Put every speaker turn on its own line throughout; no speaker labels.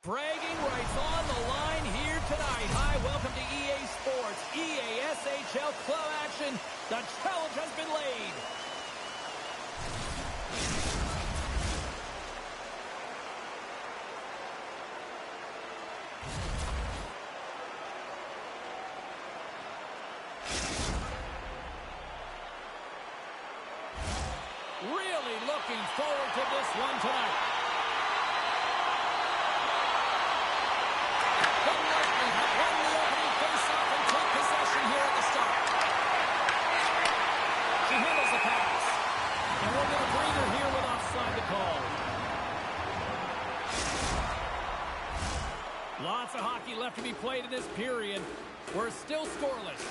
Bragging rights on the line here tonight. Hi, welcome to EA Sports, EA SHL Club action. The challenge has been laid. Really looking forward to this one tonight. Lots of hockey left to be played in this period. We're still scoreless.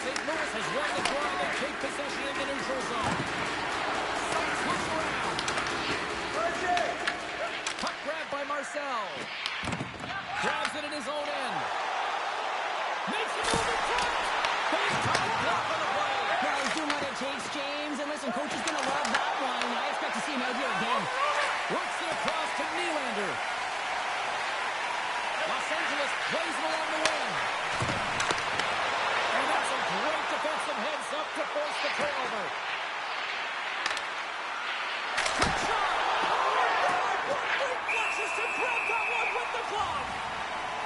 St. Louis has won the draw. They take possession in the neutral zone. Sights looks around. Puck grabbed by Marcel. Grabs it in his own end. Makes a move in front. Big time block on the play.
Yeah, he's doing what it takes, James. And listen, coach is going to love that one. I expect to see him out here again.
Works it across to Nylander. Los Angeles plays him along the wing. And that's a great defensive heads-up to force the turnover. Quick shot! Reflexes to grab that one with the glove.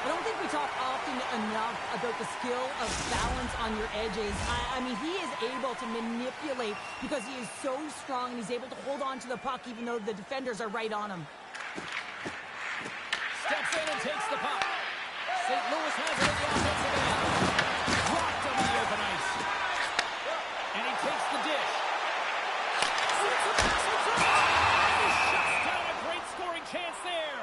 I don't think we talk often enough about the skill of balance on your edges. I mean, he is able to manipulate because he is so strong and he's able to hold on to the puck even though the defenders are right on him.
Steps in and takes the puck. St. Louis has it in the offensive end. Blocked on the open ice. And he takes the dish. He shuts down a great scoring chance there.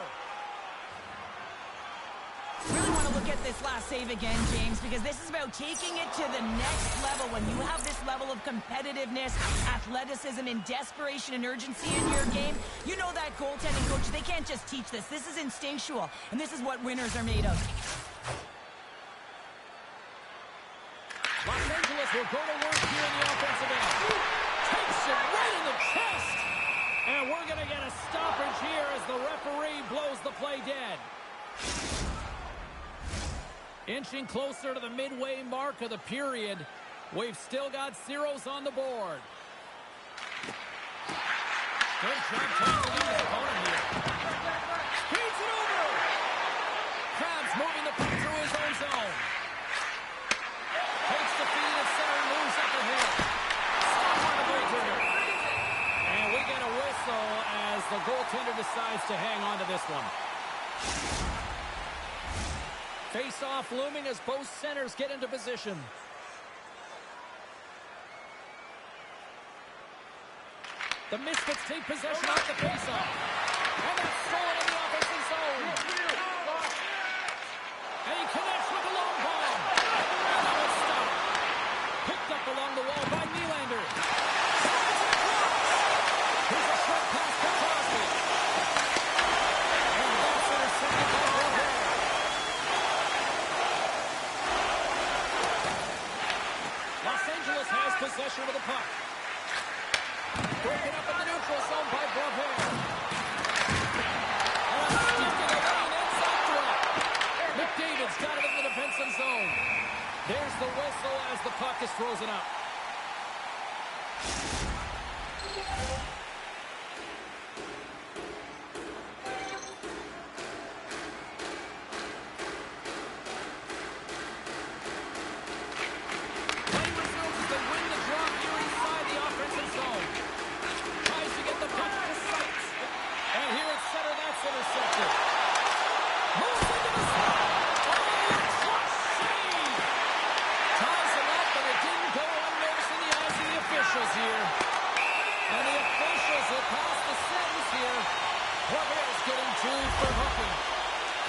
Really want to look at this last save again, James, because this is about taking it to the next level. When you have this level of competitiveness, athleticism, and desperation and urgency in your game, you know that goaltending coach, they can't just teach this. This is instinctual, and this is what winners are made of.
Los Angeles will go to work here in the offensive end. Takes it right in the chest. And we're going to get a stoppage here as the referee blows the play dead. Inching closer to the midway mark of the period. We've still got zeros on the board. Good job tackling his opponent here. Speeds it over. Krabs moving the puck through his own zone. Takes the feed at center, moves up the hill. Stop on the goaltender. And we get a whistle as the goaltender decides to hang on to this one. Face-off looming as both centers get into position. The Misfits take possession off the face-off. And that's stolen in the offensive zone. And he connects with a long ball. And now it's stopped. Picked up along the wall by Nylander. Here's a short pass to Crosby. And that's Broken up in the neutral zone by Blair. And a stick in the lane, inside threat. McDavid's got it in the defensive zone. There's the whistle as the puck is frozen up.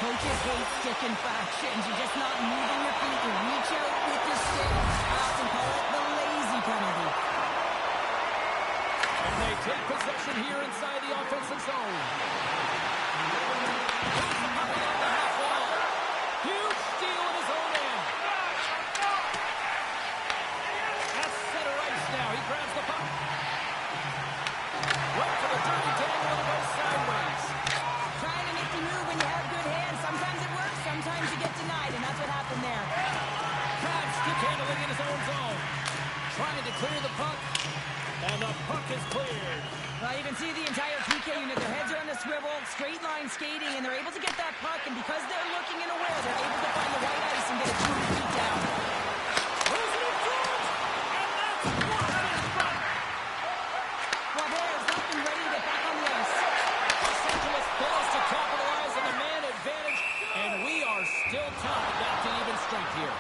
Coaches hate stick infractions. You're just not moving your feet. You reach out with your stick. I often call it the lazy penalty.
And they take possession here inside the offensive zone. Puts the puck along the half wall. Huge steal in his own end. That's center ice now. He grabs the puck. Right for the dirty dangle and goes sideways.
Trying to make you move when you have good hands. Sometimes it works, sometimes you get denied, and that's what happened there.
Crabbe stick handling in his own zone. Trying to clear the puck, and the puck is cleared.
Well, you can see the entire PK unit. Their heads are on the swivel, straight line skating, and they're able to get that puck, and because they're looking and aware, they're able to find the white ice and get a 2 feet down.
Losing it front, and that's blocked in front.
Blair's up and ready to get back on the ice.
Los Angeles fails to capitalize on the man advantage, and we are still tied back to even strength here.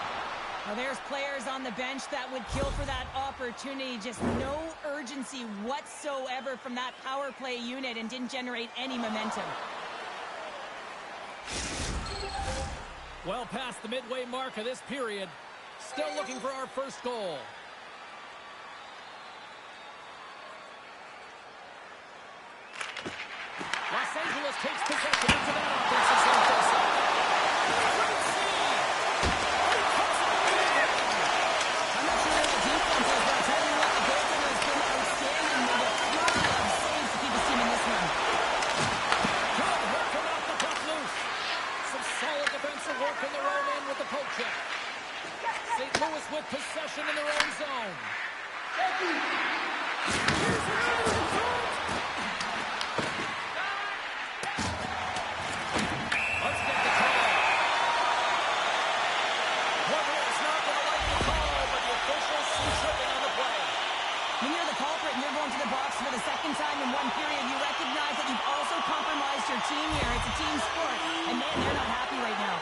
Well, there's players on the bench that would kill for that opportunity. Just no urgency whatsoever from that power play unit and didn't generate any momentum.
Well past the midway mark of this period. Still looking for our first goal. Los Angeles takes possession into that offensive zone. Great save!
I'm not sure what the defense is, but I'll tell you what, the goaltender has been outstanding with a flurry of saves to keep his team in this one.
Good working off the puck loose. Some solid defensive work in their own end with the poke check. St. Louis with possession in their own zone. Here's the shot in front. Let's get the call. Weber's not going to like the call, but the officials see tripping on the play.
When you're the culprit and you're going to the box for the second time in one period, you recognize that you've also compromised your team here. It's a team sport, and man, they're not happy right now.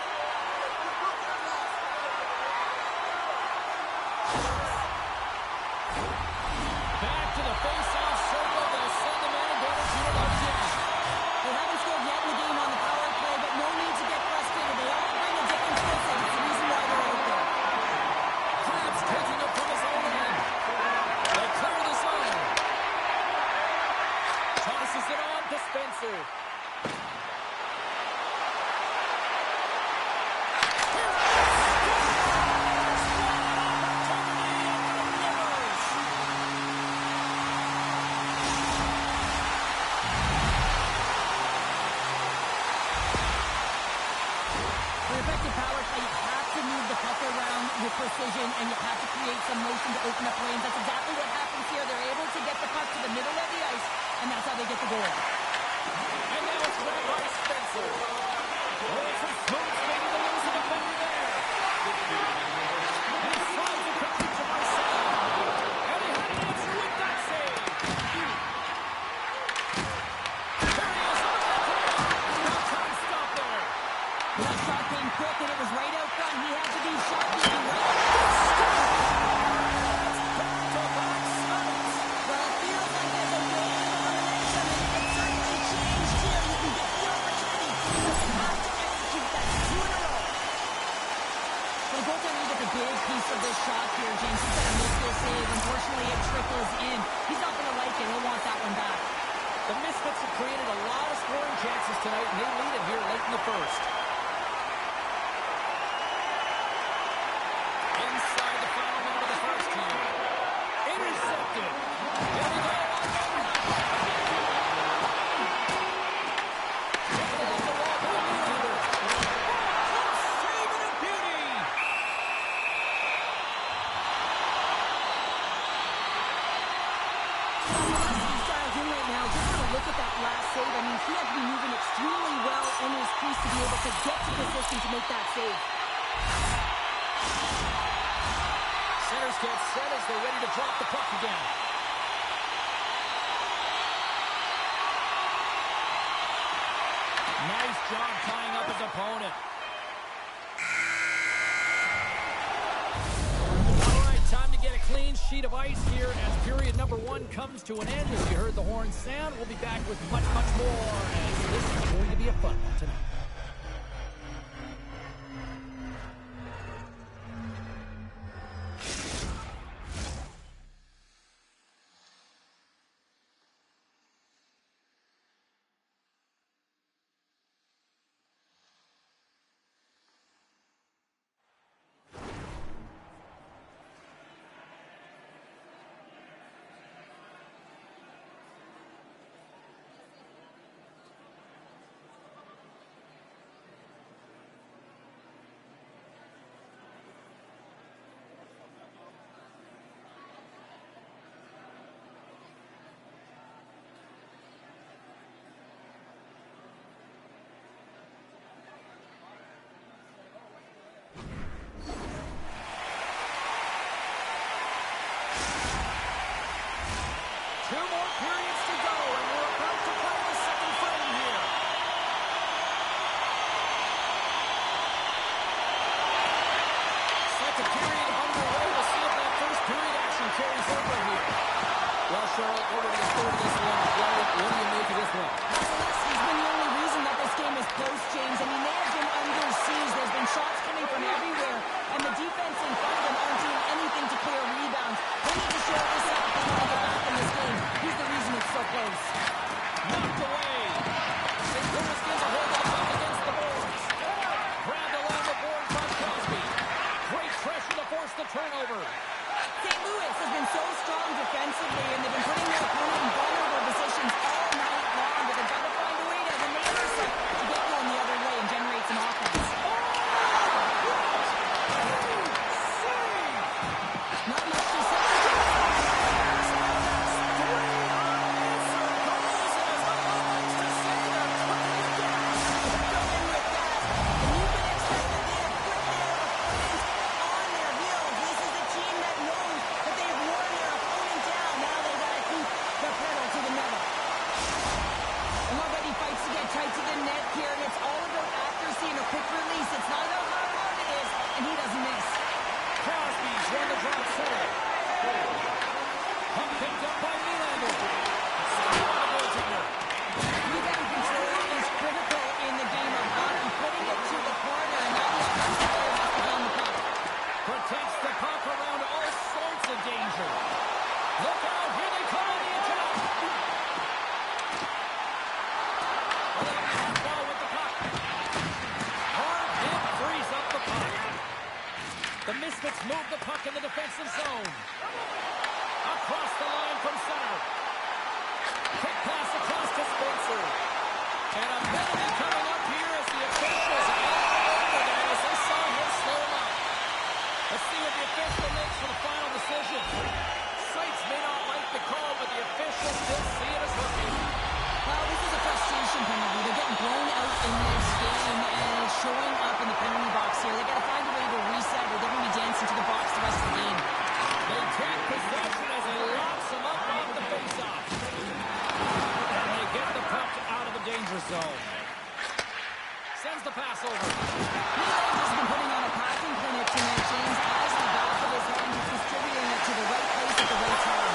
Back to the face-off circle. They'll send the man advantage unit on again.
They haven't scored yet in the game on the power play, but no need to get frustrated. They all bring a different skill set. It's the reason why they're out there.
Crabbe's taking it from his own end. They clear the zone. Tosses it on to Spencer.
For effective power play, you have to move the puck around with precision, and you have to create some motion to open up lanes. That's exactly what happens here. They're able to get the puck to the middle of the ice, and that's how they get the goal.
And now it's right by Spencer. Oh, it's a smooth maybe to lose a defender there. And he slides the puck to Marcel. And he had an answer with that save. There he is on the net. No time to stop there.
That shot came quick, and it was right out front. He had to do shot making right. Well, it feels like there's a wave of momentum, and it can certainly change here. You can get the opportunity, but you have to execute that 2 in a row. The goaltender gets a big piece of this shot here, James. He's got to make this save. Unfortunately, it trickles in. He's not going to like it. He'll want that one back.
The Misfits have created a lot of scoring chances tonight, and they lead it here late in the first. Inside the final minute of the first here. Intercepted. Here we go.
He's dialed in right now. Just want to look at that last save. I mean, he had to be moving extremely well in his crease to be able to get to position to make that save.
Centers get set as they're ready to drop the puck again. Nice job tying up his opponent. All right, time to get a clean sheet of ice here as period number 1 comes to an end. As you heard the horn sound, we'll be back with much, much more as this is going to be a fun one tonight. Two more periods to go, and we're about to play the second frame here. Second period underway. We'll see if that first period action carries over here. Well, Charlotte, what are the score of this one? What do you make of this one?
He's been the only reason that this game is close, James. I mean, they have been under siege. There's been shots coming from everywhere, and the defense in front of them aren't doing anything to clear rebounds. They need to shore this up if they want to get back in this game. He's the reason it's so close.
Knocked away. St. Louis gets a hold of the puck against the boards. Grabbed along the boards by Crosby. Great pressure to force the turnover.
St. Louis has been so strong defensively, and they've been putting their opponent in vulnerable positions all night long, but they've got to find a way to have an intercept to get going the other way and generate some offense. Not much to say. Tight to the net here, and it's all about accuracy and a quick release. It's not about how hard it is, and he doesn't miss.
Crosby's run the drop center. Puck picked up by Nylander.
Rebound control is critical in the game of hockey. Putting it to the corner, and now the offensive player has to find the puck.
Protects the puck around all sorts of danger. Look out, here they come on the attack. Ball with the puck. Hard hit frees up the puck. The Misfits move the puck in the defensive zone. Across the line from center. Quick pass across to Spencer. And a penalty coming up here as the officials over that as they saw him slow him up. Let's see what the official makes for the final decision. Sights may not like the call, but the officials still see it as hooking.
Well, this is a frustration penalty. They're getting blown out in this game, and it's showing up in the penalty box here. They got to find a way to reset, or they're going to be dancing to the box the rest of the game.
They take possession as he locks him up off the faceoff. And they get the puck out of the danger zone. Sends the pass over.
Nylander's been putting on a passing clinic tonight, James. Has the back of his hand. He's distributing it to the right place at the right time.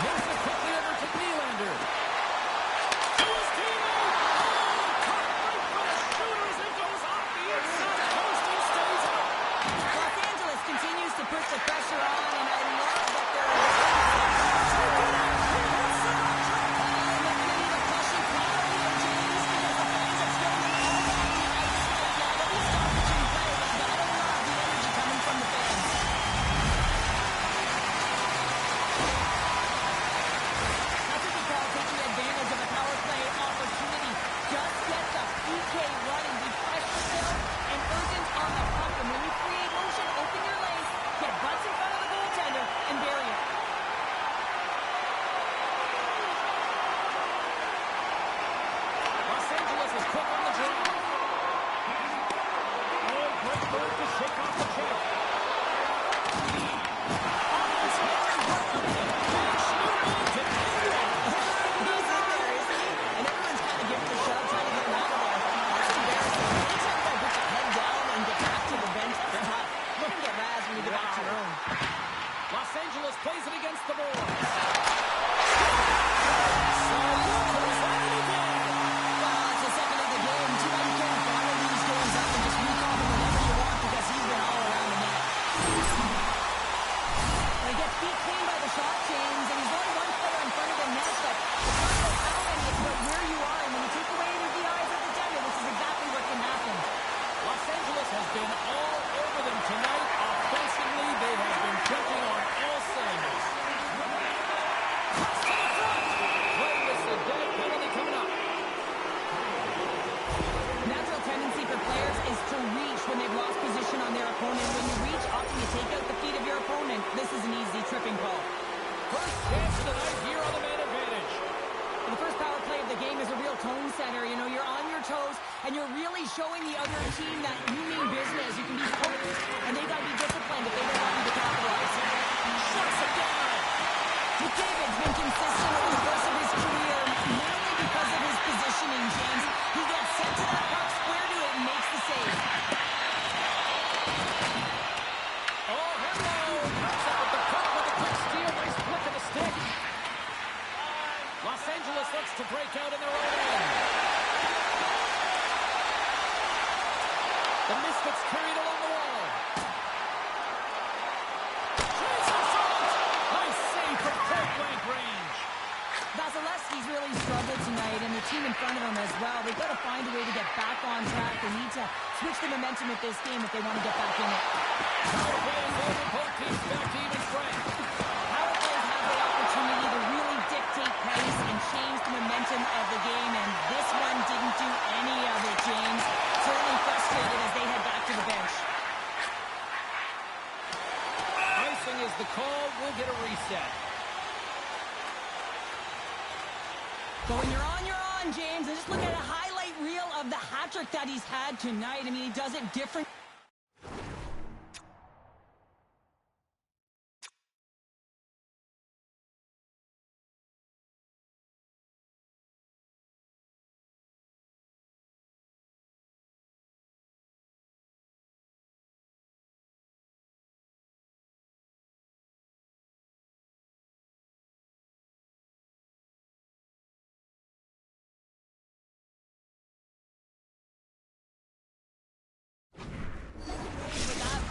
Moves it quickly over to Nylander. To his teammate. Caught right by the shooter as it goes off the inside post and stays out.
Los Angeles continues to put the pressure on, and I love PK run and be pressure filled and urgent on the puck. And when you create motion, open your lanes, get butts in front of the goaltender, and bury it.
Los Angeles is quick on the draw. Oh, great move to shake off the chip. Los Angeles plays it against the boards.
It's the second of the game. Too bad you can't follow these goals up and just recall them whenever you want because he's been all around the net. He gets beat clean by the shot chains, and he's only one player in front of the net, but it's not about how many, it's about where you are. And when you take away the eyes of the defender, this is exactly what can happen.
Los Angeles has been all over them tonight. Offensively, they have been clicking on all cylinders. Pass to the front. Play with the dead penalty coming up.
Natural tendency for players is to reach when they've lost position on their opponent. When you reach, often you take out the feet of your opponent. This is an easy tripping call.
First chance tonight here on the man advantage.
The first power play of the game is a real tone setter. You know, you're on your toes, and you're really showing the other team that you mean business. You can be focused, and they got to be disciplined if they don't want you to capitalize.
Shuts it down.
McDavid's been consistent over the course of his career, mainly because of his positioning, James. He gets sent to that puck, square to it, and makes the save.
Oh, hello. Comes out with the puck with a quick steal. Nice flick of the stick. Los Angeles looks to break out in their own end. The Misfits carried along the wall. Nice save from point-blank range.
Vasilevsky's really struggled tonight, and the team in front of him as well. They've got to find a way to get back on track. They need to switch the momentum with this game if they want to get back in it.
Power play is over. Both teams back to even strength.
Power plays have the opportunity to really dictate pace and change the momentum of the game, and this one didn't do any of it, James. Certainly frustrated as they head back to the bench.
Icing is the call. We'll get a reset.
So when you're on, James, and just look at a highlight reel of the hat-trick that he's had tonight. I mean, he does it different.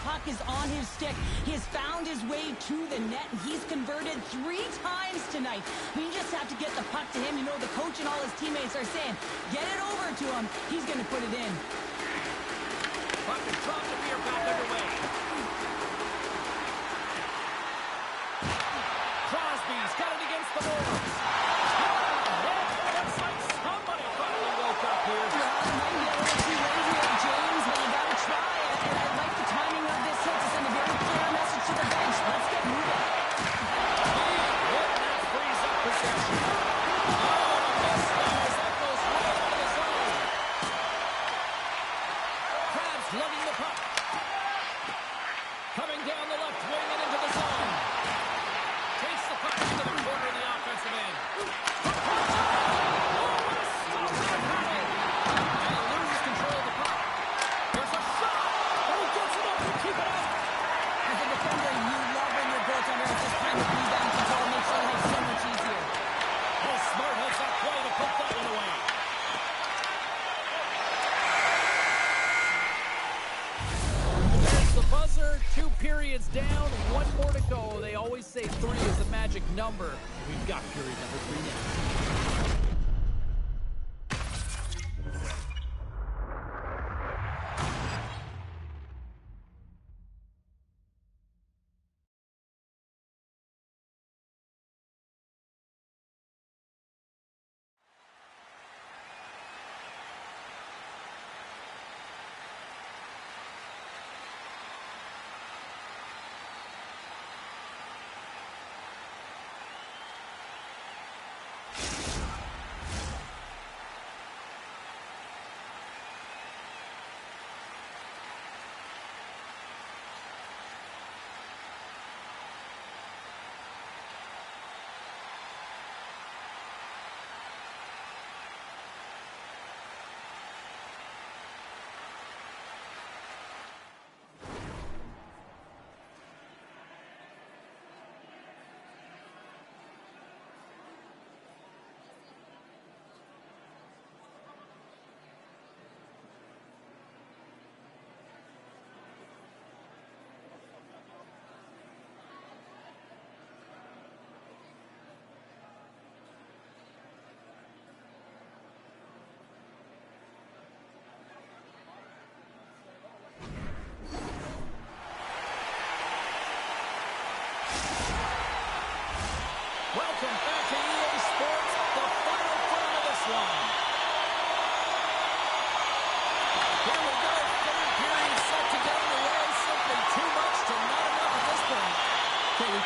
Puck is on his stick. He has found his way to the net, and he's converted 3 times tonight. I mean, you just have to get the puck to him. You know, the coach and all his teammates are saying, get it over to him. He's going to put it in.
Puck is dropped and we are back underway. Crosby's got it against the boards. Looks like somebody finally woke up here.
Well, it might be a little too late here, James, but you got to try it. And I like the timing of this hit to send a very clear message to the bench. Let's get moving.
That frees up possession. Oh, a miss there as that goes right out of the zone. Crabs lugging the puck. Coming down the left wing and into the zone. Takes the puck into the corner of the offensive end. Periods down, 1 more to go. They always say 3 is the magic number. We've got period number 3 now.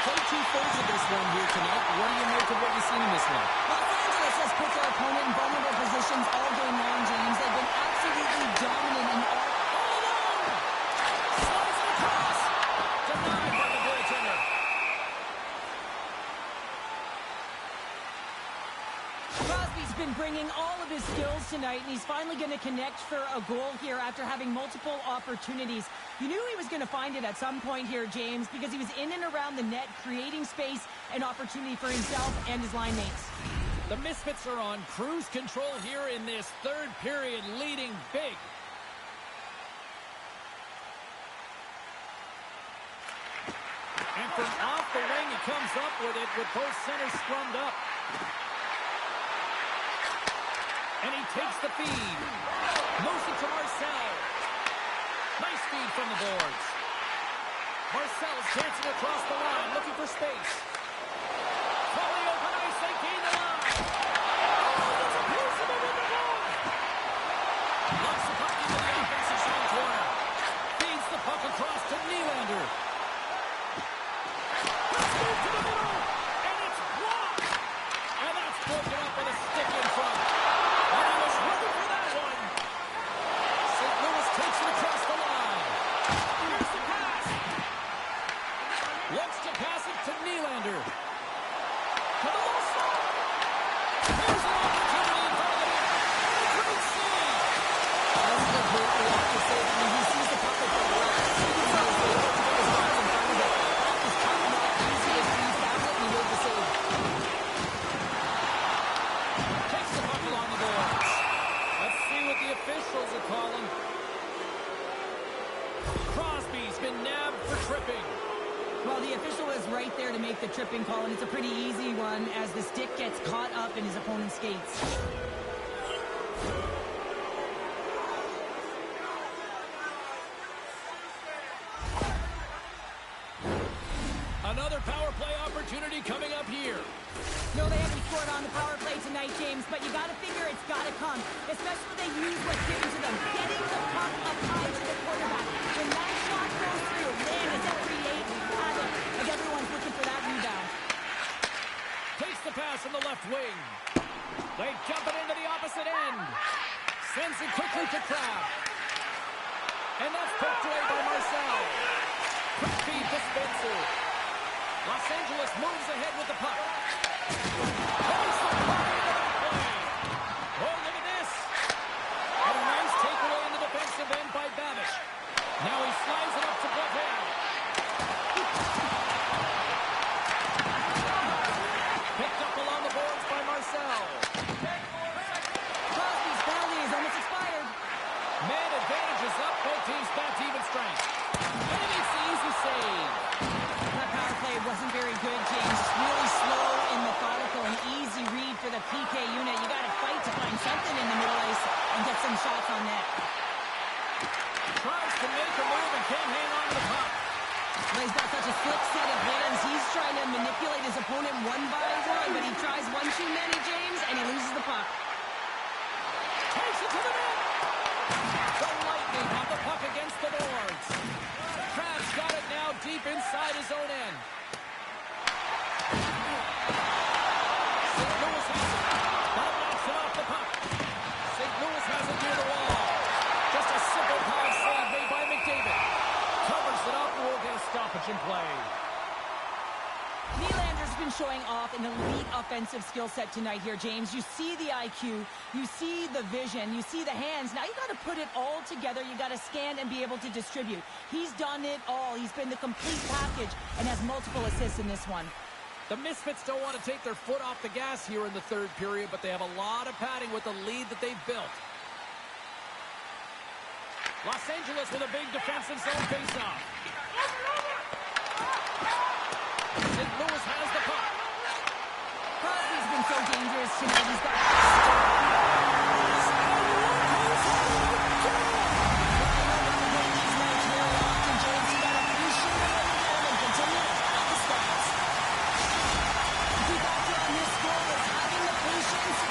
played two-thirds of this one here tonight. What do you make of what you've seen in this one?
Los Angeles has put their opponent in vulnerable positions all game long, James. They've been absolutely dominant in all alone.
Slides it across. Denied by the goaltender.
Crosby's been bringing all of his skills tonight, and he's finally going to connect for a goal here after having multiple opportunities. You knew he was going to find it at some point here, James, because he was in and around the net, creating space and opportunity for himself and his line mates.
The Misfits are on cruise control here in this third period, leading big. And from off the wing, he comes up with it with both centers scrummed up. And he takes the feed. Moves it to Marcel. Nice feed from the boards. Marcel's dancing across the line, looking for space. From the open ice, they gain the line. Oh, there's a piece of it in the goal. Locks the puck into the offensive zone corner. Feeds the puck across to Nylander. Let's move to the middle. And it's blocked. And that's broken up with a stick in front. And I was ready for that one. St. Louis takes it across the line. Here's the pass. Looks to pass it to Nylander. To the low side. There's an opportunity in front of the net. Great save.
That's the great react to save. I mean, he sees the puck at the last. He knows able to get his arms in front of it. That was tough, not easy as he found it, and he made the save.
Takes the puck along the boards. Let's see what the officials are calling. Crosby's been nabbed for tripping.
Well, the official is right there to make the tripping call, and it's a pretty easy one as the stick gets caught up in his opponent's skates.
Another power play opportunity coming up here.
No, they haven't scored on the power play tonight, James, but you got to figure it's got to come, especially when they use what's given to them. Getting the puck up high to the quarterback. When that shot goes through, man, does that create havoc as everyone's looking for that rebound.
Takes the pass from the left wing. They jump it into the opposite end. Sends it quickly to Kraft. And that's poked away by Marcel. Quick feed to Spencer. Los Angeles moves ahead with the puck. There's the puck into that play. Oh, look at this. And a nice takeaway in the defensive end by Babish. Now he slides it up to Blevin. Picked up along the boards by Marcel.
Crosby's penalty is almost expired.
Man advantage is up. Both teams back to even strength. And he makes the easy save.
That power play wasn't very good, James. Really slow and methodical. An easy read for the PK unit. You got to fight to find something in the middle ice and get some shots on net.
Tries to make a move and can't hang on to the puck.
Well, he's got such a slick set of hands. He's trying to manipulate his opponent one by one, but he tries one too many, James, and he loses the puck.
Takes it to the net. The Lightning have the puck against the boards. Kraft's got it now deep inside his own end. St. Louis has it. That knocks it off the puck. St. Louis has it near the wall. Just a simple power save made by McDavid. Covers it up and will get a stoppage in play.
Nylander's been showing off an elite offensive skill set tonight here, James. You see the IQ, you see the vision, you see the hands. Now you got to put it all together. You got to scan and be able to distribute. He's done it all. He's been the complete package and has multiple assists in this one.
The Misfits don't want to take their foot off the gas here in the third period, but they have a lot of padding with the lead that they've built. Los Angeles with a big defensive zone face-off. St. Louis has the puck.
Crosby's been so dangerous tonight. He's got...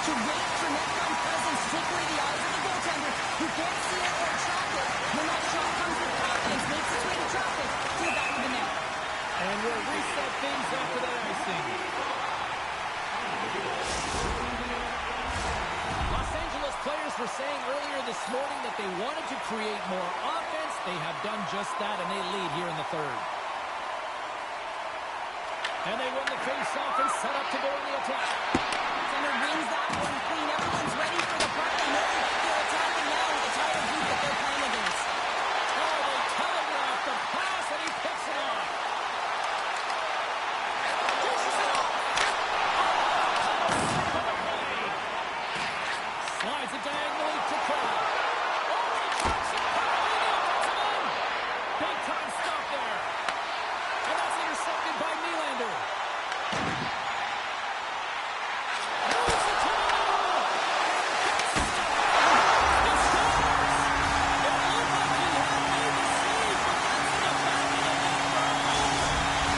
to wait for net-front presence, particularly the eyes of the goaltender, who can't see it or track it. When that shot comes with confidence, makes its way to traffic to the back of the net.
And we'll reset things this morning that they wanted to create more offense. They have done just that, and they lead here in the third. And they win the face-off and set up to go on the attack.
Center wins that one clean. Everyone's ready for the puck. They know they're attacking now with the tired group that they're playing against.
Oh, they telegraph the pass, and he picks it off. Dishes it off. Slides it diagonally to Crowd. Oh, he tracks it perfectly to the offensive end. Big time stop there. And that's intercepted by Nylander. Moves it to the middle. And gets stuck. He scores. It looked like he had made the save, but that's in the back of the net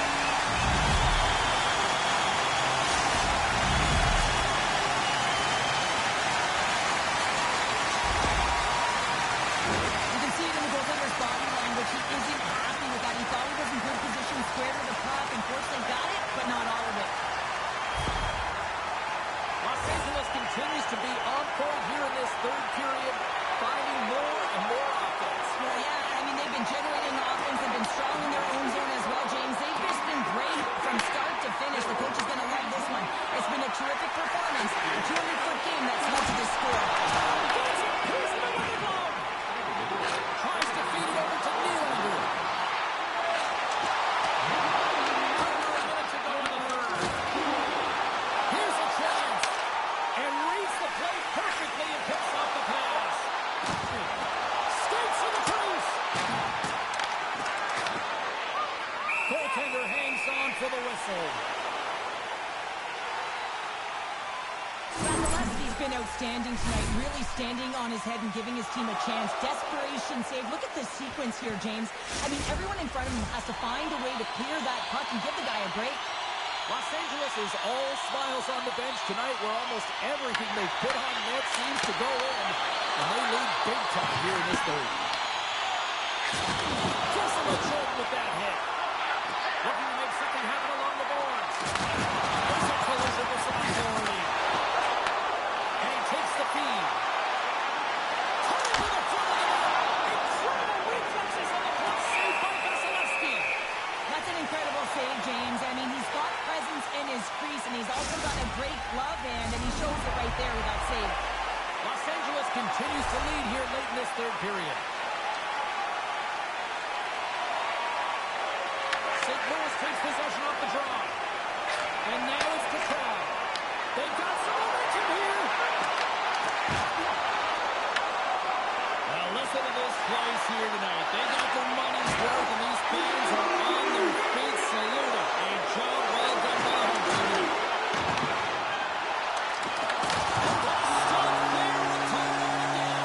for a homer.
You can see it in the goaltender's body language. He isn't happy with that. He thought he was in good position, squared with the puck. Unfortunately, got it, but not all of it.
Los Angeles continues to be on point here in this third period, finding more and more offense.
Well, yeah, I mean, they've been generating offense. They've been strong in their own zone as well, James. They've just been great from start to finish. The coach is going to love this one. It's been a terrific performance. A 200-foot game that's led to this score.
Gets it. Here's the winning goal. Tries to feed it over to Nylander. Under a minute to go in the third. Here's a chance. And reads the play perfectly and picks off the pass. Skates to the crease. Goaltender hangs on for the whistle.
Vasilevsky's been outstanding tonight, really standing on his head and giving his team a chance. Desperation save. Look at the sequence here, James. I mean, everyone in front of him has to find a way to clear that puck and give the guy a break.
Los Angeles is all smiles on the bench tonight, where almost everything they put on net seems to go in, and they lead big time here in this third. Gives him a jolt with that hit. Looking to make something happen along the boards. There's a collision with some authority. And he takes the feed. Turns to the front of the net. Incredible reflexes on the plus save by Vasilevsky.
That's an incredible save, James. I mean, he's got presence in his crease, and he's also got a great glove hand, and he shows it right there with that save.
Los Angeles continues to lead here late in this third period. St. Louis takes possession off the draw. And now it's the Crowd. They've got some momentum here. Now listen to this place here tonight. They got their money's worth, and these fans are on their feet saluting. A job well done by the home team. Stop there with time on the net.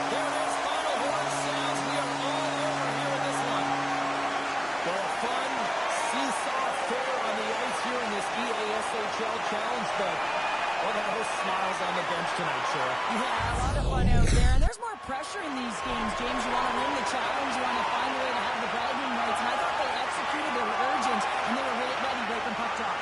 There it is, final horn sounds. We are all over here in this one. Well, a fun seesaw fair on the ice here in this EASHL challenge, but look at those smiles on the bench tonight, Sarah.
Yeah, a lot of fun out there. And there's more pressure in these games, James. You want to win the challenge. You want to find a way to have the bragging rights. And I thought they executed. They were urgent, and they were really ready right from puck drop.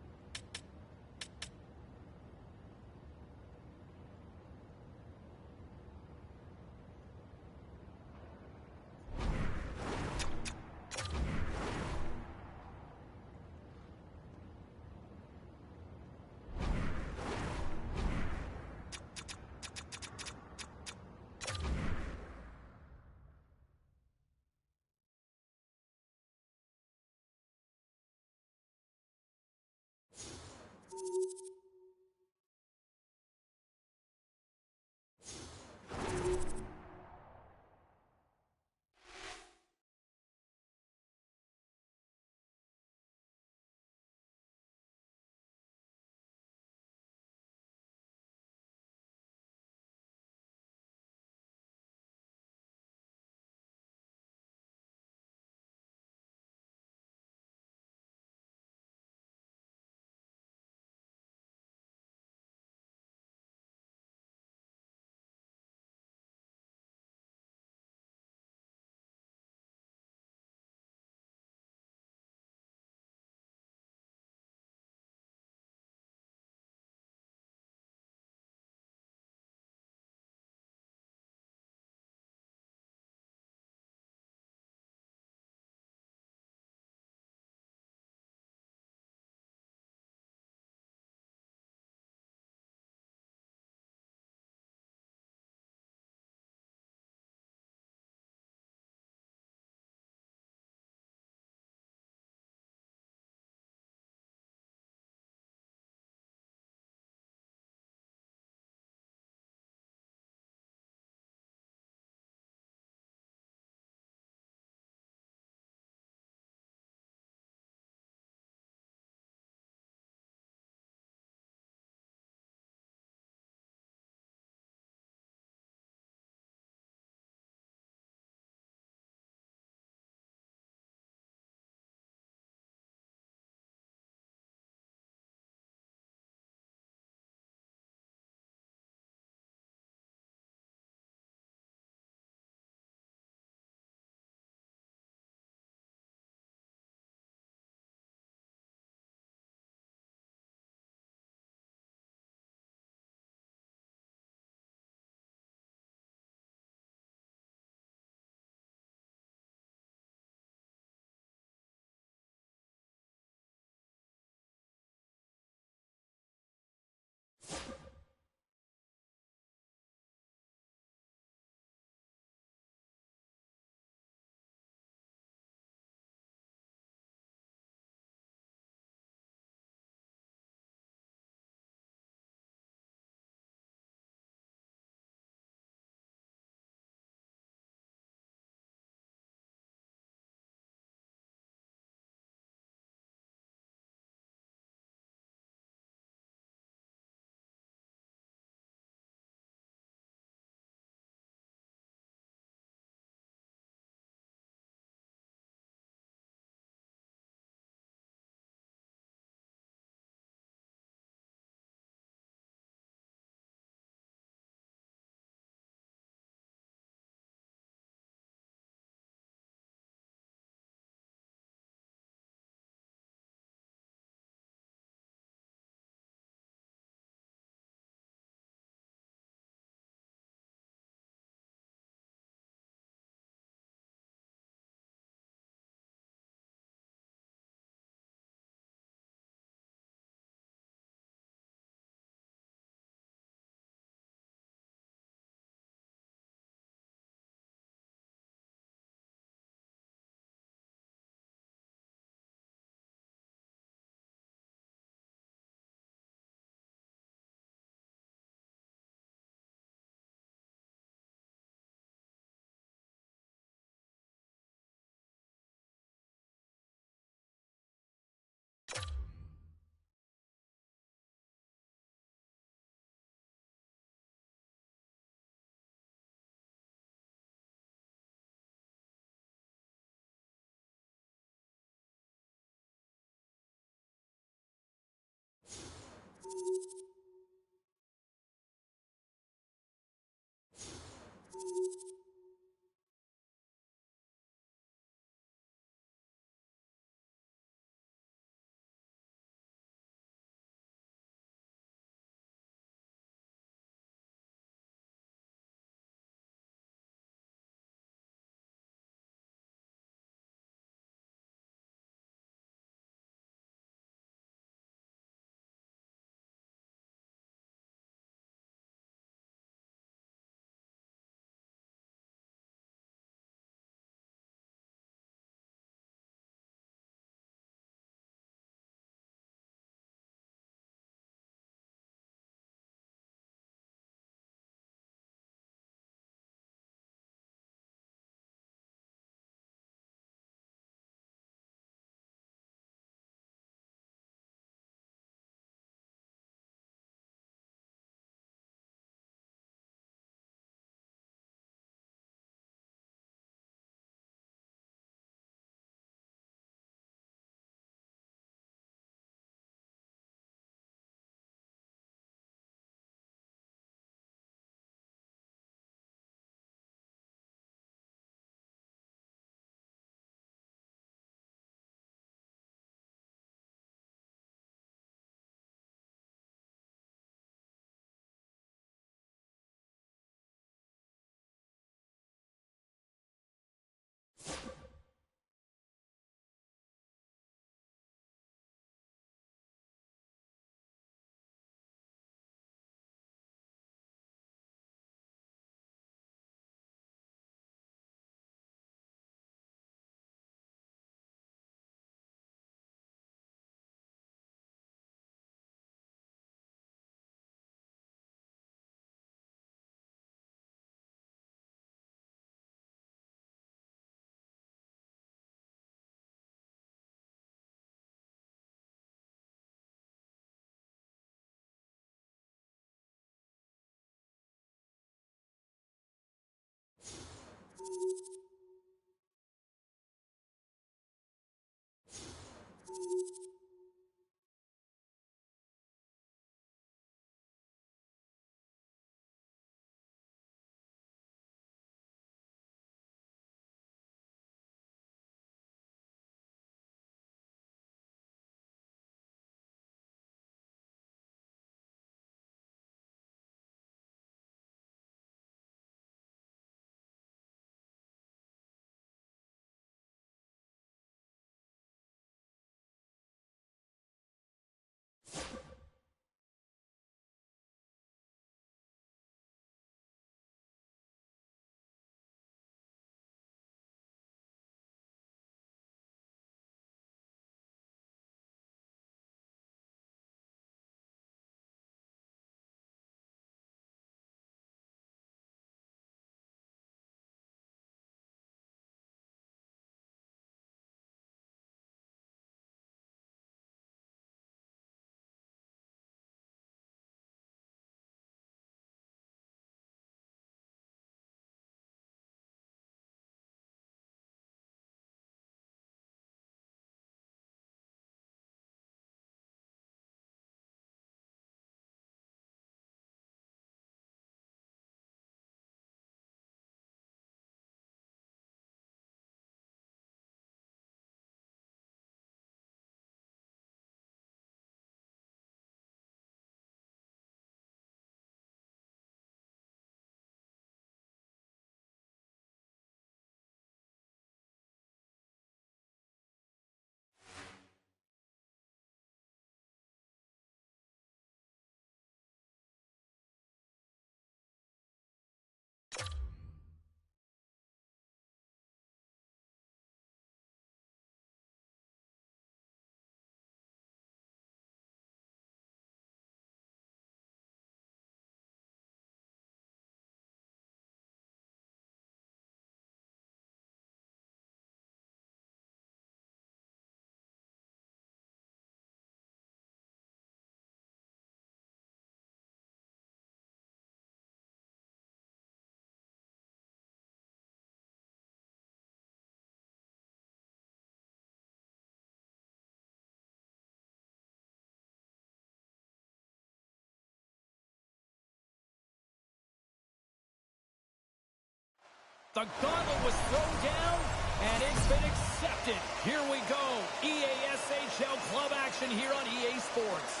The gauntlet was thrown down, and it's been accepted. Here we go. EASHL club action here on EA Sports.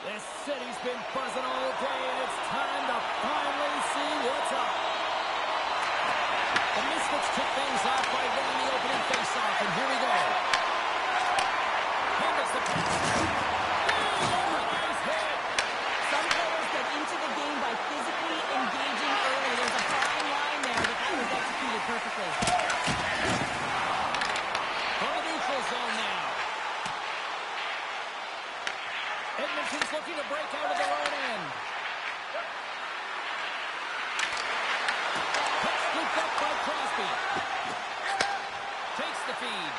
This city's been buzzing all day, and it's time to finally see what's up. The Misfits kick things off by winning the opening faceoff, and here we go. Handles the pass. Nice hit.
Some players get into the game by physically engaging early. There's a fine line there, but that was executed perfectly.
On the neutral zone now. Edmonton's looking to break out of their own end. Puck's looped up by Crosby. Takes the feed.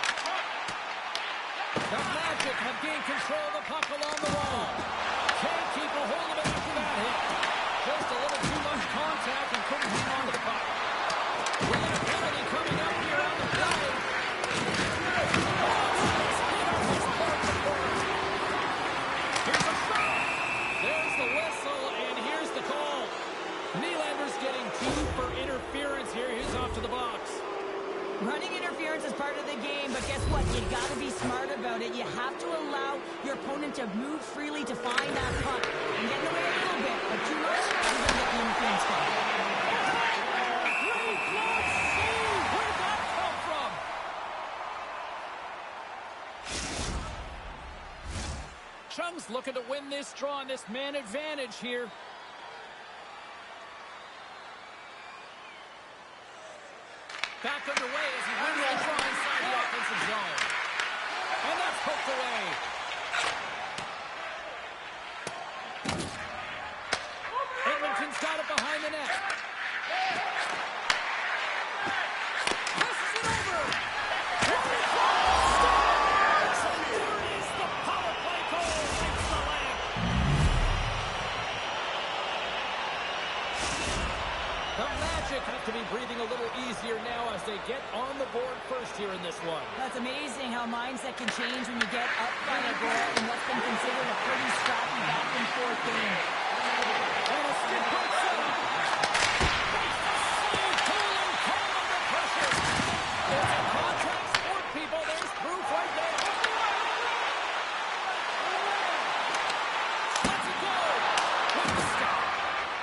The Magic have gained control of the puck along the wall. Can't keep a hold of it after that hit. Just a little too much contact and couldn't hang on to the puck. We have a penalty coming up here on the play. Here's a shot. There's the whistle, and here's the call. Nylander's getting 2 for interference here. He's off to the box.
Running interference is part of the game, but guess what? You got to be smart about it. You have to allow your opponent to move freely to find that puck. And getting away a little bit, but too much, you're going to get the interference call.
Great block save! Where did that come from? Chung's looking to win this draw on this man advantage here. Back underway as he wins the draw inside the offensive zone. And that's poked away. Edmonton's got it behind the net. Passes it over. Scores! There is the power play goal. Lights the lamp. The Magic have to be breathing a little easier now as they get on the board first here in this one.
That's amazing how mindset can change when you get up by a goal in what's been considered a pretty scrappy back-and-forth game.
And a stick by seven. Makes the save. Cool and calm under pressure. It's a contact sport, people. There's proof right there. Let's it go. With the stop.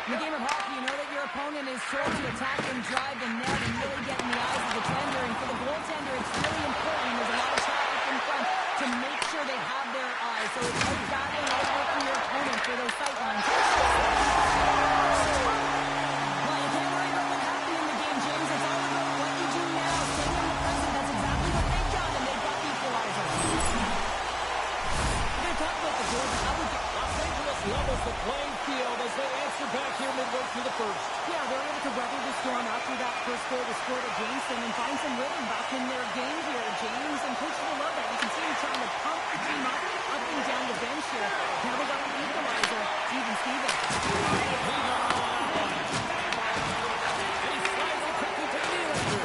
In the game of hockey, you know that your opponent is told to attack and drive the net and really get in the eyes of the defender. And for the goaltender, it's really important. There's a lot of traffic in front to make sure they have their eyes. So it's out-battling, outworking your opponent for those sight lines. Well, you can't worry about what happened in the game, James. It's all about what you do now. Staying in the present. That's exactly what they've done, and they've got the equalizer. We're going to talk about the goal, but how would you...
Los Angeles levels the playing field as they answer back here midway through the first.
Yeah, they're able to weather the storm after that first goal was scored against them and find some rhythm back in their game here, James. And coaches will love that. You can see him trying to pump the team up and down the bench here. Now they got an equalizer, even Steven.
He got all that one. And he slides it quickly to Nylander.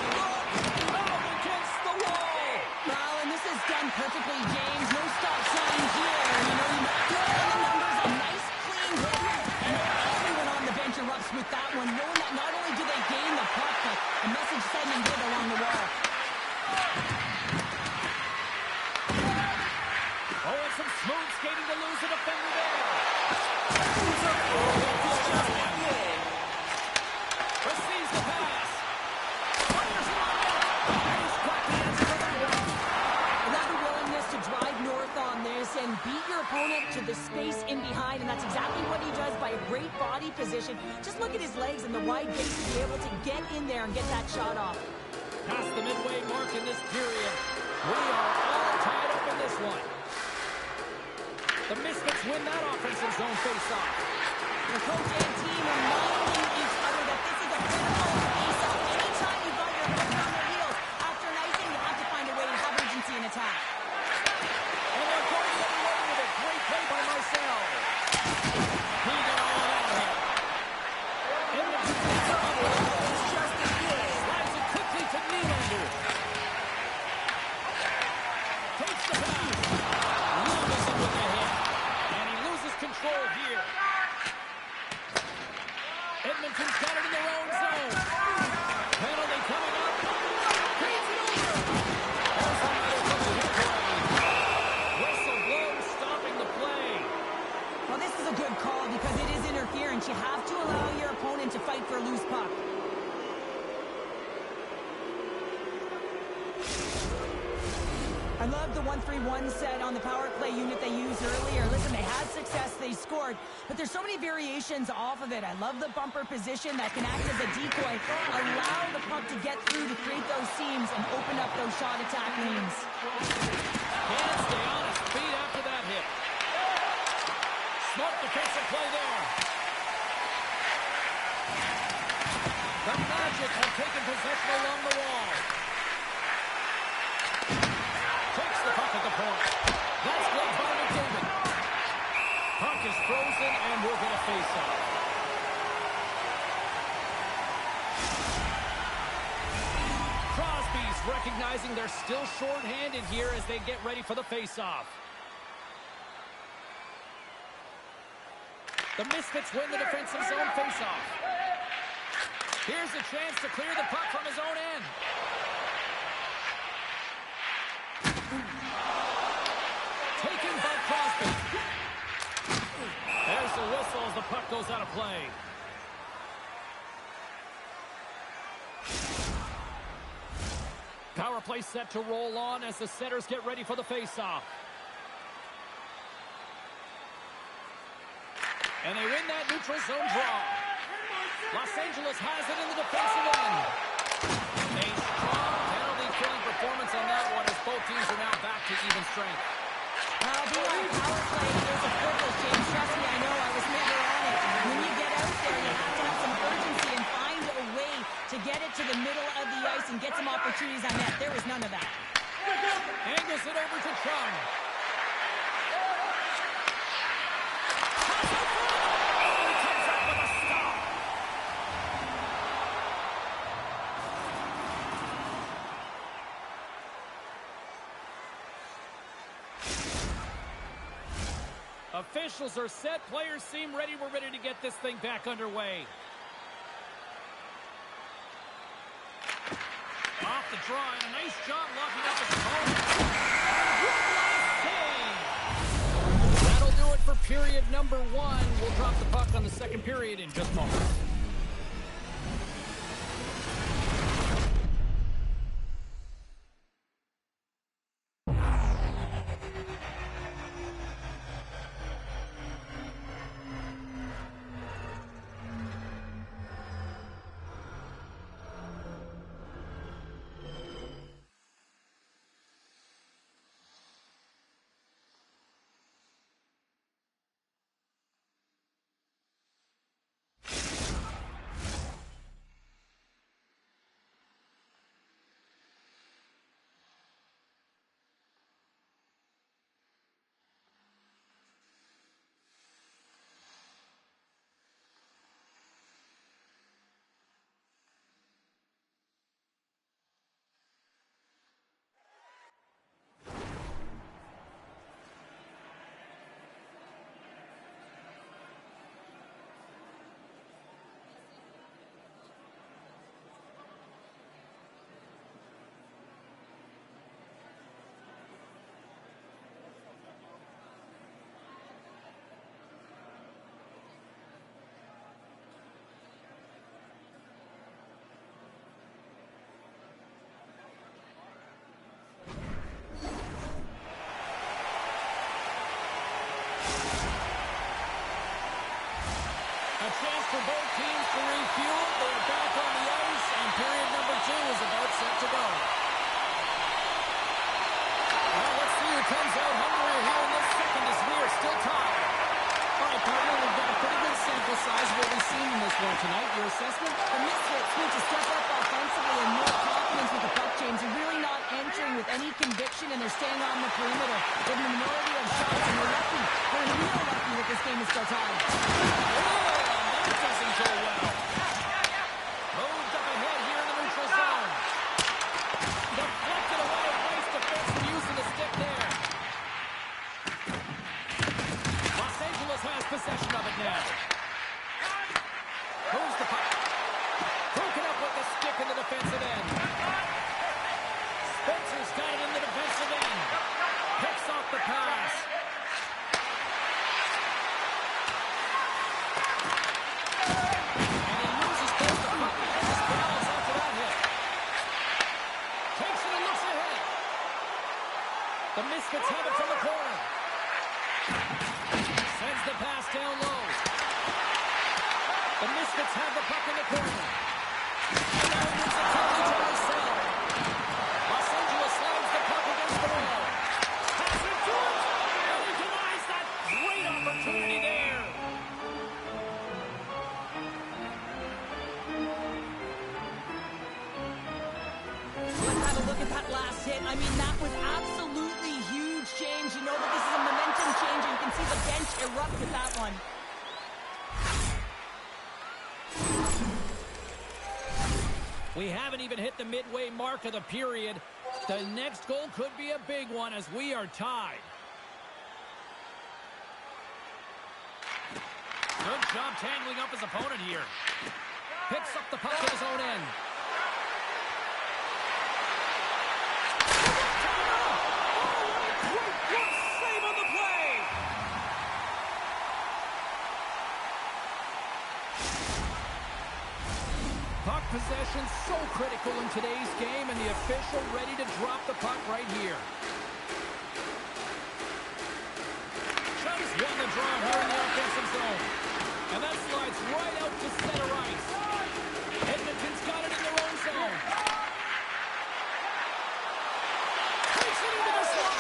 Oh, against the wall.
Well, and this is done perfectly, James. No stop sign here. You know, you might throw in the numbers, a nice clean hit. And everyone on the bench erupts with that one, knowing that not only do they gain the puck, but a message sending good along the wall.
Oh, and some smooth skating to lose a defender there. Receives the pass. Fires it on net. And he's got the answer to that one.
A lot of willingness to drive north on this and beat your opponent to the space in behind, and that's exactly what he does by a great body position. Just look at his legs and the wide base to be able to get in there and get that shot off.
Past the midway mark in this period. We are all tied up in this one. The Misfits win that offensive zone face-off.
The coach and team reminding each other that this is a critical face-off. Anytime you've got your opponent on their heels after an icing, you have to find a way to have urgency in attack.
And they're going the other way with a great play by Marcel. He got all that hit. Edmonton's up with it. It's just
I love the 1-3-1 set on the power play unit they used earlier. Listen, they had success, they scored, but there's so many variations off of it. I love the bumper position that can act as a decoy, allow the puck to get through to create those seams and open up those shot attack lanes.
Can't stay on his feet after that hit. Smart defensive play there. The Magic have taken possession along the wall. Takes the puck at the point. That's played by McDavid. Puck is frozen and we'll get a face-off. Crosby's recognizing they're still short-handed here as they get ready for the face-off. The Misfits win the defensive zone face-off. Here's a chance to clear the puck from his own end. Taken by Crosby. There's the whistle as the puck goes out of play. Power play set to roll on as the setters get ready for the face-off. And they win that neutral zone draw. Los Angeles has it in the defensive end. A strong penalty-killing performance on that one as both teams are now back to even strength.
Being on power play is a privilege, James. Trust me, I know. I was never on it. When you get out there, you have to have some urgency and find a way to get it to the middle of the ice and get some opportunities on net. There was none of that.
Angles it over to Chung. Officials are set. Players seem ready. We're ready to get this thing back underway. Off the draw, and a nice job locking up his opponent. That'll do it for period number 1. We'll drop the puck on the second period in just moments. A chance for both teams to refuel. They are back on the ice, and period number 2 is about set to go. Well, let's see who comes out hungrier here in this second as we are still tied. All right, partner, we've got a pretty good sample size of what we've seen in this one tonight. Your assessment?
The Misfits need to step up offensively and more confidence with the puck, James. They're really not entering with any conviction, and they're staying on the perimeter. They're the minority of shots, and they're lucky. They're real lucky that this game is still tied.
That doesn't go well. Moved up ahead here in the neutral zone. Deflected away. Nice defensive use of the stick there. Los Angeles has possession of it now. Moves the puck. Broken up with the stick, and The Misfits have it from the corner. Sends the pass down low. The Misfits have the puck in the corner. And now he moves it quickly to Marcel. Los Angeles slides the puck against the wall. Pass it to it. And he denies that great opportunity there.
Let's have a look at that last hit. I mean, that was absolutely huge, James. You know that this is a momentum change, and you can see the bench erupt with that one.
We haven't even hit the midway mark of the period. The next goal could be a big one as we are tied. Good job tangling up his opponent here. Picks up the puck at his own end. Great save on the play! Puck possession so critical in today's game, and the official ready to drop the puck right here. Chums won the draw here in the offensive zone. And that slides right out to center ice. Edmonton's got it in their own zone. Takes it into the slot.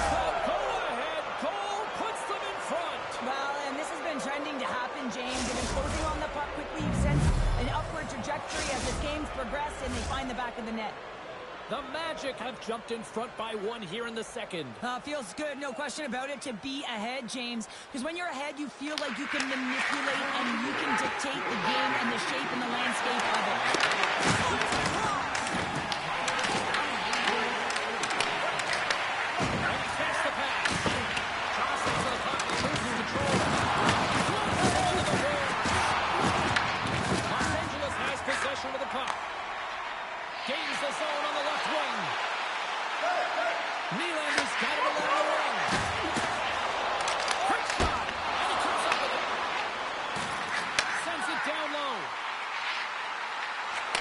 The go-ahead goal puts them in front.
Well, and this has been trending to happen, James. They've been closing on the puck quickly. You've sensed an upward trajectory as this game's progressed, and they find the back of the net.
The Magic have jumped in front by one here in the second.
Feels good, no question about it, to be ahead, James. Because when you're ahead, you feel like you can manipulate and you can dictate the game and the shape and the landscape of it.
And he catches the pass. Crosses to the puck and loses control. Into the boards. Los Angeles has possession of the puck. Gains the zone on the left wing. Nylander's got it along the wing. Quick shot, and he comes up with it. Sends it down low.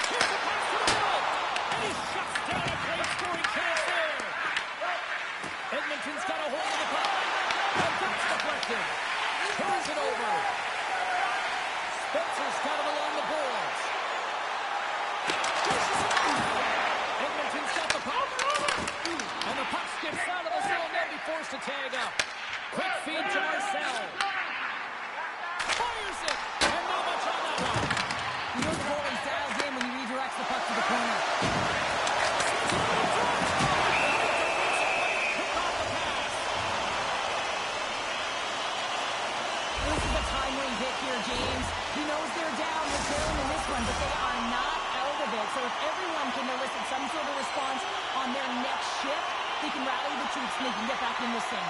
Here's the pass to the middle, and he shuts down a great scoring chance there. Edmonton's got a hold of the puck, and that's deflected. Turns it over. Spencer's got it along the boards. Edmonton's got the puck. And the puck skips out of the zone. They'll be forced to tag up. Quick feed to Marcel. Fires it. And not much on that one.
You know the goalie dials in when he redirects the puck to the corner. This is a timely hit here, James. He knows they're down. They're trailing in this one, but they are not out of it. So if everyone can elicit some sort of response on their next shift, they can rally the troops and they can get back in this thing.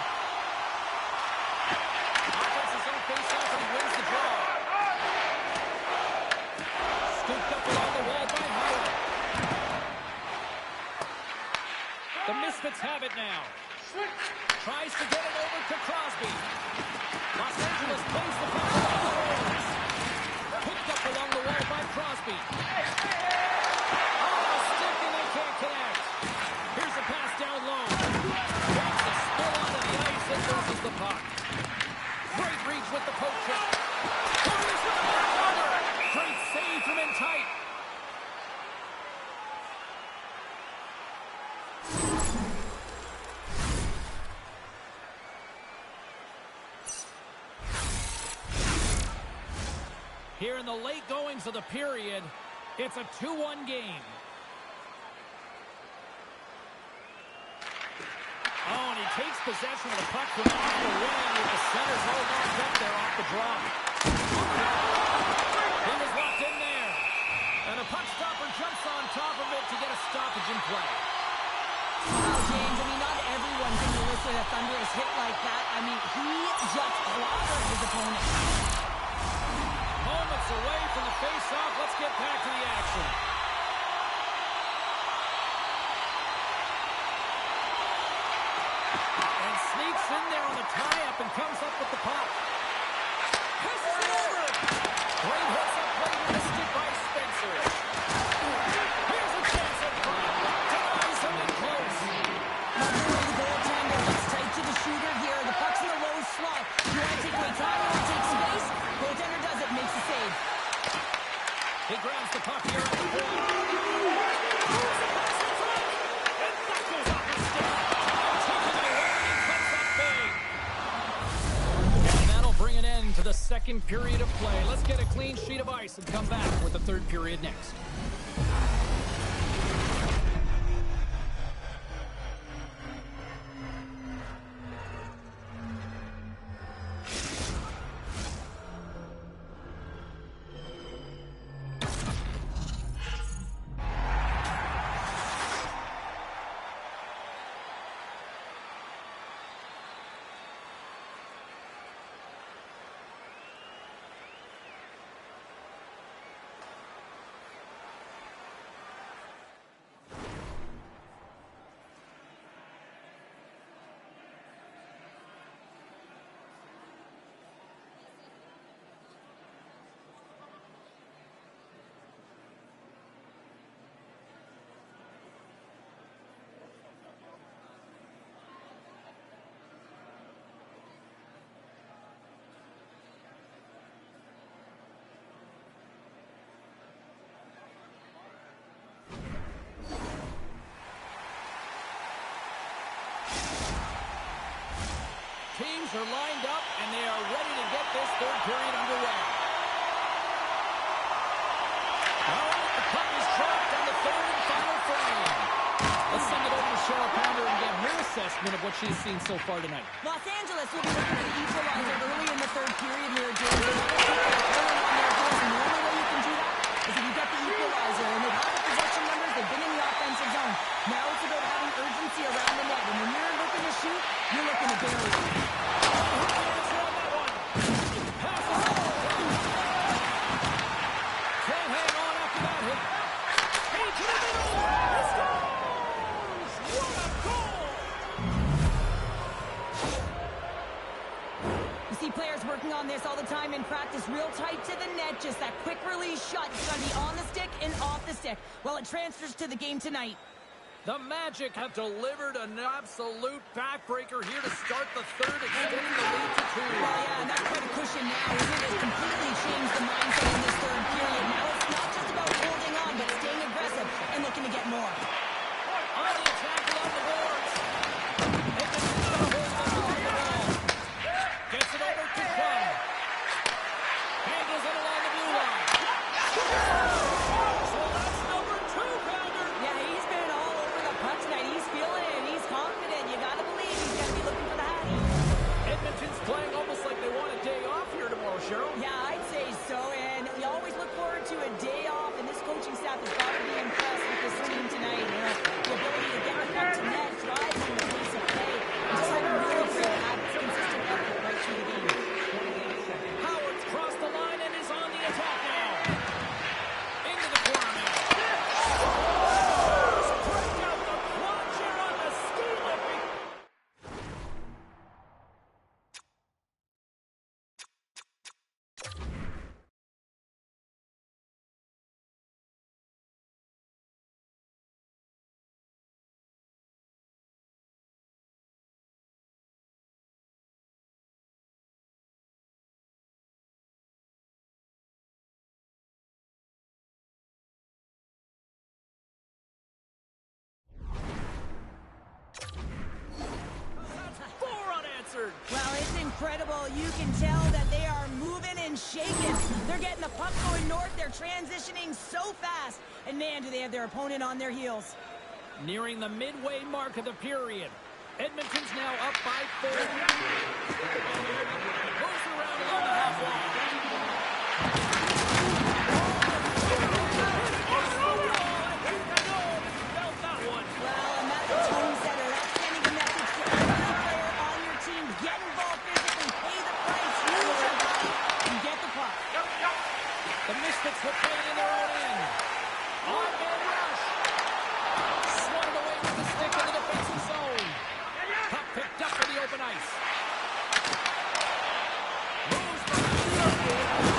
Offense own face-off and he wins the draw. Scooped up along the wall by Howard. The Misfits have it now. Tries to get it over to Crosby. Los Angeles plays the puck along the boards. Picked up along the wall by Crosby. Oh, stick and they can't connect. Here's a pass down low. Wants to spill onto the ice and loses the puck. Great reach with the poke check. Fires with the backhander. Great save from in tight. Here in the late goings of the period, it's a 2-1 game. Oh, and he takes possession of the puck from off the wing with the centers all locked up there off the drop. He was locked in there. And a puck stopper jumps on top of it to get a stoppage in play.
Wow, James, I mean, not everyone can elicit a thunderous hit like that. I mean, he just clobbered his opponent.
Moments away from the face-off. Let's get back to the action. And sneaks in there on the tie-up and comes up with the puck. Passes it over. Great hits up play with the stick by Spencer. Here's a chance at front. Denies him in close. second period of play. Let's get a clean sheet of ice and come back with the third period next. Teams are lined up, and they are ready to get this third period underway. All right, the puck is dropped on the third and final frame. Let's send it over to Cheryl Pounder and get her assessment of what she's seen so far tonight.
Los Angeles will be looking for the equalizer early in the third period here, James. They're going to keep their opponent on their heels, and the only way you can do that is if you get the equalizer. And they've had the possession numbers, they've been in the offensive zone. Now it's about having urgency around the net. And when you're looking to shoot, you're looking to bury it. Players working on this all the time in practice, real tight to the net, just that quick release shot. It's going to be on the stick and off the stick. Well, it transfers to the game tonight.
The Magic have delivered an absolute backbreaker here to start the third, extending the lead to 2.
Well, yeah, and that's quite a cushion now. It has completely changed the mindset in this third period. Now it's not just about holding on, but staying aggressive and looking to get more.
On the attack along the boards. Edmonton's going to hold on to the ball. Gets it over to Club. Handles it along the blue line. So that's number 2, Pounder.
Yeah, he's been all over the puck tonight. He's feeling it. He's confident. You got to believe he's going to be looking for the hattie.
Edmonton's playing almost like they want a day off here tomorrow, Cheryl.
Yeah, I'd say so. And we always look forward to a day off, and this coaching staff has got to be impressed with this team tonight. You know, the ability to get the puck to net, driving the pace of play, and just having really great habits, consistent effort right through the game.
Howard's crossed the line and is on the attack now. Into the corner now. Strike out the plunge here on the ski lifting.
Well, it's incredible. You can tell that they are moving and shaking. They're getting the puck going north. They're transitioning so fast. And man, do they have their opponent on their heels.
Nearing the midway mark of the period. Edmonton's now up by 4. Goes around along the half wall.
Well, and that's a tone setter. That's sending a message to every player on your team. Get involved physically, pay the price, use your body, and get the puck.
The Misfits will play it in their own end. On-man rush. Swatted away with the stick in the defensive zone. Puck picked up for the open ice. Moves for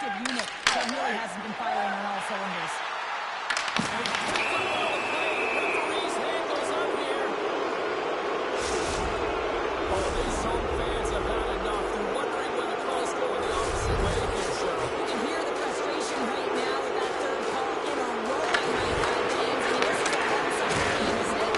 collective unit that really hasn't been firing on all cylinders.
Referee's hand goes up here. Oh, these home fans have had enough. They're wondering when the call's going the opposite way here, Cheryl.
You can hear the frustration right now with that third call in a row, I might add, James. I mean, this is a one-sided game, isn't it?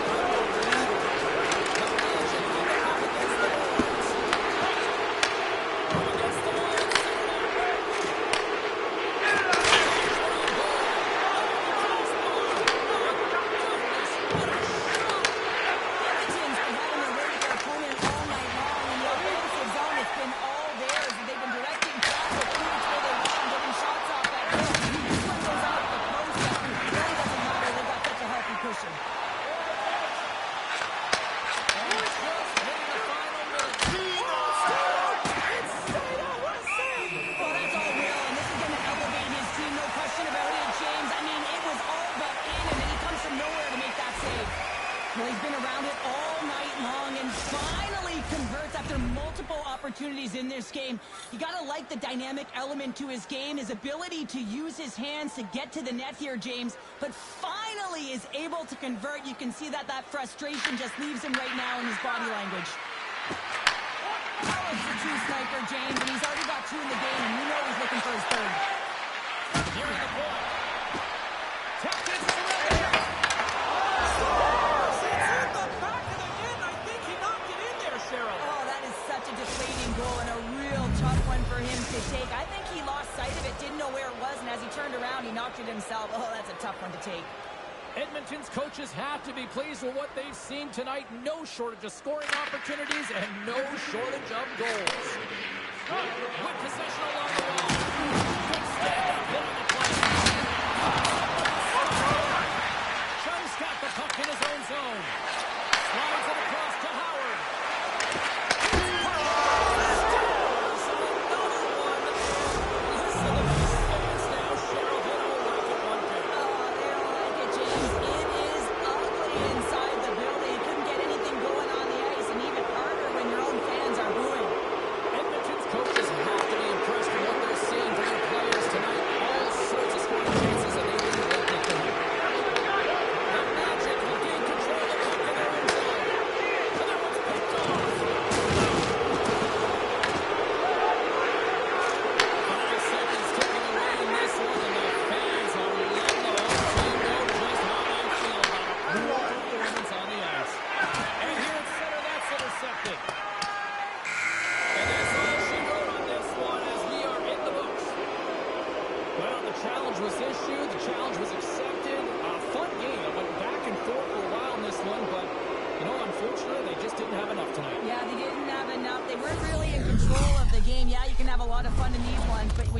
Well, he's been around it all night long and finally converts after multiple opportunities in this game. You got to like the dynamic element to his game, his ability to use his hands to get to the net here, James, but finally is able to convert. You can see that frustration just leaves him right now in his body language. That was the true sniper, James, and he's already got 2 in the game, and you know he's looking for his third.
Here in the point. Tapped into the
Oh, that is such a deflating goal and a real tough one for him to take. I think he lost sight of it, didn't know where it was, and as he turned around, he knocked it himself. Oh, that's a tough one to take.
Edmonton's coaches have to be pleased with what they've seen tonight. No shortage of scoring opportunities and no shortage of goals. Good possession along the wall. Good stand-up hit on the play. Chung's got the puck in his own zone. Slides it across to Howard. Was issued, the challenge was accepted. A fun game. It went back and forth for a while in this one, but, you know, unfortunately, they just didn't have enough tonight.
Yeah, they didn't have enough. They weren't really in control of the game. Yeah, you can have a lot of fun in these ones, but when